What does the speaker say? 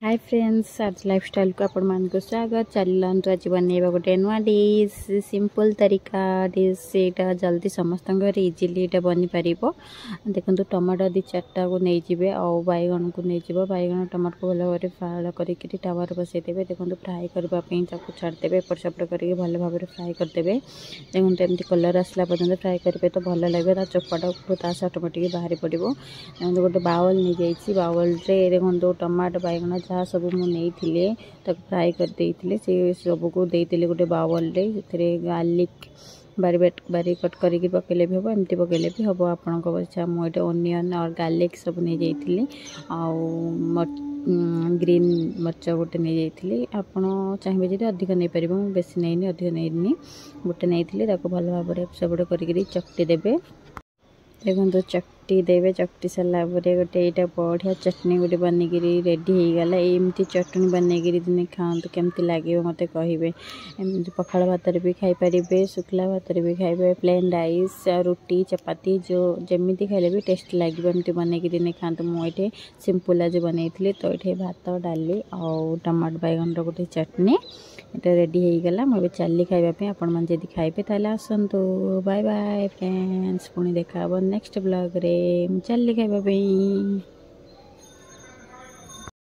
Hi friends, आज lifestyle को आपण मान को स्वागत। चलतु आज बनइबा गोटे नुआ डिश, सिंपल तरीका डिश। यहाँ जल्दी समस्त इजिली यहाँ बनी पार। देखो टमाटो दी चार्टा को नहीं जाए आउ बैगन को नहीं जाव। बैगन टमाटो को भल भाव फ्राए करके टावर बसईदे। देखो फ्राए करने छाड़दे, एपट सेपट करके भल भाव फ्राए करदे। देखो एमती कलर आसला पर्यटन फ्राए करेंगे तो भल लगे। चोपाटा ऑटोमेटिक बाहरी पड़ो। देखो गोटे बाउल नहीं जाइए, बाउल देखो टमाटो बैगन जहाँ सब मुझे फ्राए कर से सब को देती गोटे बाउल से गार्लिक बारी कट करके पकेले भी हम, एमती पकेले भी हम। आपण इच्छा मुझे ओनियन और गार्लिक सब नहीं जाइए। ग्रीन मर्च गोटे नहीं जाइए। आपड़ चाहिए जो अधिक नहीं पार, बेसी नहीं अधिक नहीं गोटे नहीं भल भाव सेपट कर चकटी देवे। देखो चकटी देवे, चकटी सारा गोटे यहाँ बढ़िया चटनी गोटे बनिक रेडी हो गला। एमती चटनी बनईकि दिने खाते केमती लगे मत कहे। पखाड़ भात भी खाईपारे, शुक्ला भात भी खाइबे, प्लेन राइस रुटी चपाती जो जमी खाइले भी टेस्ट लगे। एमती बनईकि दिने खाते। मुझे सिंपल आज बनई तो ये भात डाली आउ टमाटो बैगन गोटे चटनी ये रेडी हो गला। मुझे चली खाइबा आपण मैंने जब खाइबे ताले आसतु। बाय बाय फ्रेंड्स, पुणी देखा नेक्स्ट ब्लॉग रे। चली खाइबा।